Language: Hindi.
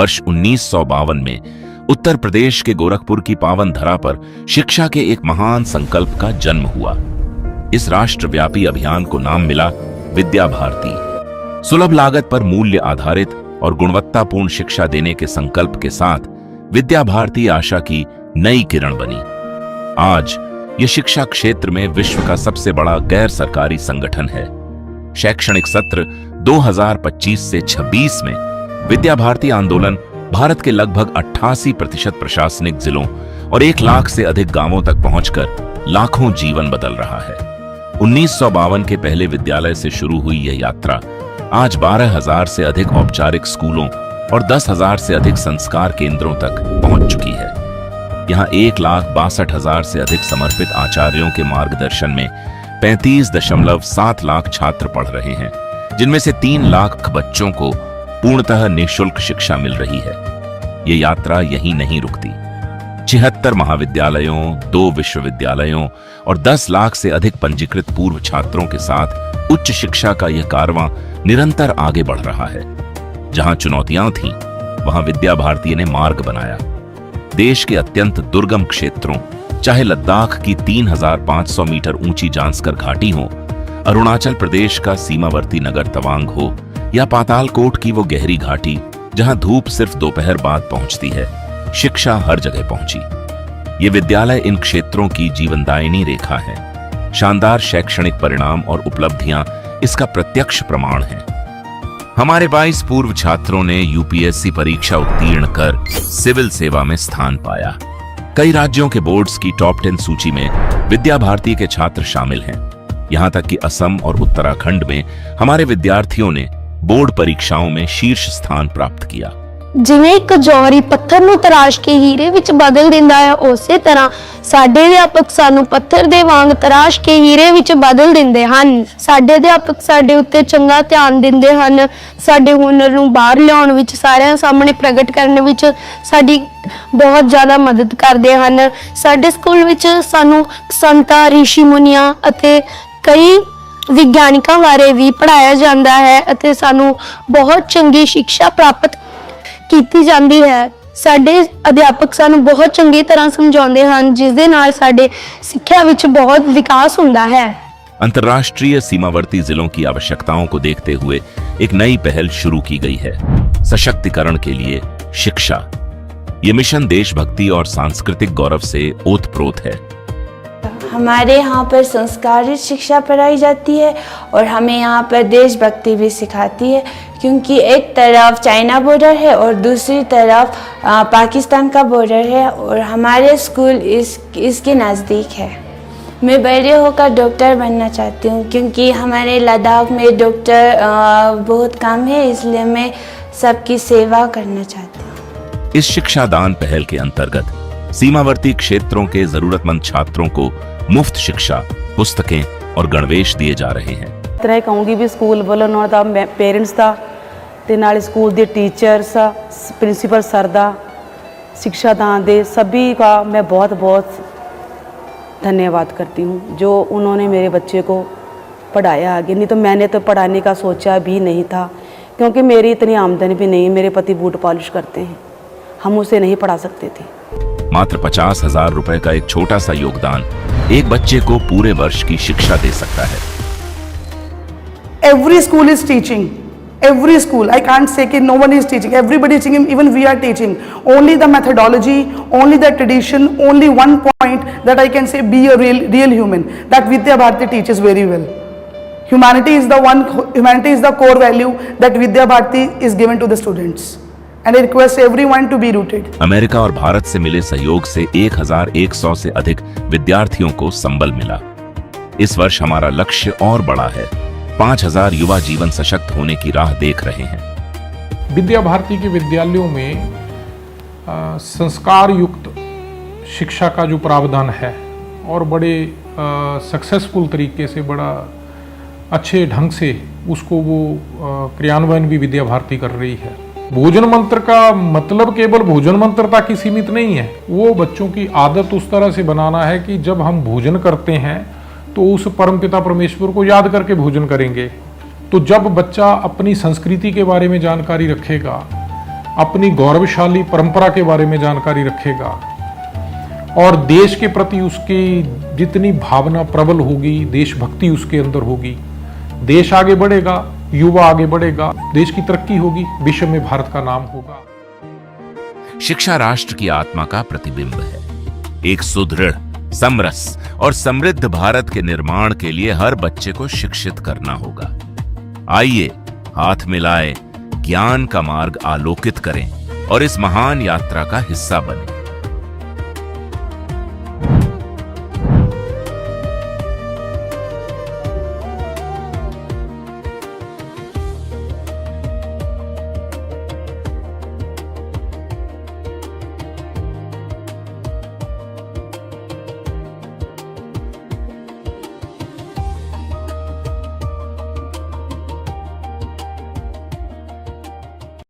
वर्ष 1952 में उत्तर प्रदेश के गोरखपुर की पावन धरा पर शिक्षा के एक महान संकल्प का जन्म हुआ। इस राष्ट्रव्यापी अभियान को नाम मिला विद्या भारती। सुलभ लागत पर मूल्य आधारित और गुणवत्तापूर्ण शिक्षा देने के संकल्प के साथ विद्या भारती आशा की नई किरण बनी। आज यह शिक्षा क्षेत्र में विश्व का सबसे बड़ा गैर सरकारी संगठन है। शैक्षणिक सत्र 2025 से 26 में विद्या भारती आंदोलन भारत के लगभग 88% प्रशासनिक जिलों और 1 लाख से अधिक गांवों तक पहुंचकर लाखों जीवन बदल रहा है। 1952 के पहले विद्यालय से शुरू हुई यह यात्रा आज 12,000 से अधिक औपचारिक स्कूलों और 10,000 से अधिक संस्कार केंद्रों तक पहुंच चुकी है। यहाँ 1,62,000 से अधिक समर्पित आचार्यों के मार्गदर्शन में 35.7 लाख छात्र पढ़ रहे हैं, जिनमें से 3 लाख बच्चों को पूर्णतः निःशुल्क शिक्षा मिल रही है। ये यात्रा यहीं नहीं रुकती। 76 महाविद्यालयों, 2 विश्वविद्यालयों और 10 लाख से अधिक पंजीकृत पूर्व छात्रों के साथ उच्च शिक्षा का यह कारवां निरंतर आगे बढ़ रहा है। जहां चुनौतियां थीं, वहां विद्या भारती ने मार्ग बनाया। देश के अत्यंत दुर्गम क्षेत्रों, चाहे लद्दाख की 3,500 मीटर ऊंची जांस्कर घाटी हो, अरुणाचल प्रदेश का सीमावर्ती नगर तवांग हो या पातालकोट की वो गहरी घाटी जहां धूप सिर्फ दोपहर बाद पहुंचती है, शिक्षा हर जगह पहुंची। ये विद्यालय इन क्षेत्रों की जीवनदायिनी रेखा है। शानदार शैक्षणिक परिणाम और उपलब्धियां इसका प्रत्यक्ष प्रमाण हैं। हमारे 22 पूर्व छात्रों ने यूपीएससी परीक्षा उत्तीर्ण कर सिविल सेवा में स्थान पाया। कई राज्यों के बोर्ड्स की टॉप 10 सूची में विद्या भारती के छात्र शामिल हैं। यहां तक कि असम और उत्तराखंड में हमारे विद्यार्थियों ने बोर्ड परीक्षाओं में शीर्ष स्थान प्राप्त किया। जिवें एक जौहरी पत्थर ਨੂੰ ਤਰਾਸ਼ ਕੇ ਹੀਰੇ ਵਿੱਚ ਬਦਲ ਦਿੰਦਾ ਹੈ, ਉਸੇ ਤਰ੍ਹਾਂ ਸਾਡੇ ਅਧਿਆਪਕ ਸਾਨੂੰ ਪੱਥਰ ਦੇ ਵਾਂਗ ਤਰਾਸ਼ ਕੇ ਹੀਰੇ ਵਿੱਚ ਬਦਲ ਦਿੰਦੇ ਹਨ। ਸਾਡੇ ਅਧਿਆਪਕ ਸਾਡੇ ਉੱਤੇ ਚੰਗਾ ਧਿਆਨ ਦਿੰਦੇ ਹਨ, ਸਾਡੇ ਹੁਨਰ ਨੂੰ ਬਾਹਰ ਲਿਆਉਣ ਵਿੱਚ, ਸਾਰਿਆਂ ਸਾਹਮਣੇ ਪ੍ਰਗਟ ਕਰਨ ਵਿੱਚ ਸਾਡੀ ਬਹੁਤ ਜ਼ਿਆਦਾ ਮਦਦ ਕਰਦੇ ਹਨ। ਸਾਡੇ ਸਕੂਲ ਵਿੱਚ ਸਾਨੂੰ ਸੰਤਾਂ, ਰਿਸ਼ੀ ਮੁਨੀਆਂ ਅਤੇ ਕਈ ਵਿਗਿਆਨਕਾਂ ਬਾਰੇ ਵੀ ਪੜ੍ਹਾਇਆ ਜਾਂਦਾ ਹੈ ਅਤੇ ਸਾਨੂੰ ਬਹੁਤ ਚੰਗੀ ਸਿੱਖਿਆ ਪ੍ਰਾਪਤ ਕੀਤੀ ਜਾਂਦੀ ਹੈ। ਸਾਡੇ ਅਧਿਆਪਕ ਸਾਨੂੰ ਬਹੁਤ ਚੰਗੀ ਤਰ੍ਹਾਂ ਸਮਝਾਉਂਦੇ ਹਨ, ਜਿਸ ਦੇ ਨਾਲ ਸਾਡੇ ਸਿੱਖਿਆ ਵਿੱਚ ਬਹੁਤ ਵਿਕਾਸ ਹੁੰਦਾ है। अंतर्राष्ट्रीय सीमावर्ती जिलों की आवश्यकताओं को देखते हुए एक नई पहल शुरू की गई है, सशक्तिकरण के लिए शिक्षा। ये मिशन देशभक्ति और सांस्कृतिक गौरव से ओतप्रोत है। हमारे यहाँ पर संस्कारित शिक्षा पढ़ाई जाती है और हमें यहाँ पर देशभक्ति भी सिखाती है, क्योंकि एक तरफ चाइना बॉर्डर है और दूसरी तरफ पाकिस्तान का बॉर्डर है और हमारे स्कूल इसके नज़दीक है। मैं बड़े होकर डॉक्टर बनना चाहती हूँ, क्योंकि हमारे लद्दाख में डॉक्टर बहुत कम है, इसलिए मैं सबकी सेवा करना चाहती हूँ। इस शिक्षादान पहल के अंतर्गत सीमावर्ती क्षेत्रों के जरूरतमंद छात्रों को मुफ्त शिक्षा, पुस्तकें और गणवेश दिए जा रहे हैं। तरह कहूँगी भी स्कूल वालों ਨਾਲ ਦਾ पेरेंट्स ਦਾ ਤੇ ਨਾਲ स्कूल ਦੇ टीचर्स, प्रिंसीपल सर ਦਾ, शिक्षादान दे सभी का मैं बहुत बहुत धन्यवाद करती हूँ, जो उन्होंने मेरे बच्चे को पढ़ाया आगे। नहीं तो मैंने तो पढ़ाने का सोचा भी नहीं था, क्योंकि मेरी इतनी आमदनी भी नहीं। मेरे पति बूट पॉलिश करते हैं, हम उसे नहीं पढ़ा सकते थे। मात्र 50,000 रुपए का एक छोटा सा योगदान एक बच्चे को पूरे वर्ष की शिक्षा दे सकता है। Every school is teaching. Every school. I can't say that no one is teaching. Everybody is teaching. Even we are teaching. Only the methodology, only the tradition, only one point that I can say, be a real human. That Vidya Bharati teaches very well. Humanity is the core value that Vidya Bharati is given to the students. And I request everyone to be rooted. America और भारत से मिले सहयोग से 1,100 से अधिक विद्यार्थियों को संबल मिला। इस वर्ष हमारा लक्ष्य और बड़ा है। 5,000 युवा जीवन सशक्त होने की राह देख रहे हैं। विद्या भारती के विद्यालयों में संस्कार युक्त शिक्षा का जो प्रावधान है और बड़े सक्सेसफुल तरीके से, बड़ा अच्छे ढंग से उसको वो क्रियान्वयन भी विद्या भारती कर रही है। भोजन मंत्र का मतलब केवल भोजन मंत्र तक ही सीमित नहीं है। वो बच्चों की आदत उस तरह से बनाना है कि जब हम भोजन करते हैं तो उस परमपिता परमेश्वर को याद करके भोजन करेंगे। तो जब बच्चा अपनी संस्कृति के बारे में जानकारी रखेगा अपनी गौरवशाली परंपरा के बारे में जानकारी रखेगा और देश के प्रति उसकी जितनी भावना प्रबल होगी, देशभक्ति उसके अंदर होगी, देश आगे बढ़ेगा, युवा आगे बढ़ेगा, देश की तरक्की होगी, विश्व में भारत का नाम होगा। शिक्षा राष्ट्र की आत्मा का प्रतिबिंब है। एक सुदृढ़, समरस और समृद्ध भारत के निर्माण के लिए हर बच्चे को शिक्षित करना होगा। आइए हाथ मिलाए, ज्ञान का मार्ग आलोकित करें और इस महान यात्रा का हिस्सा बनें।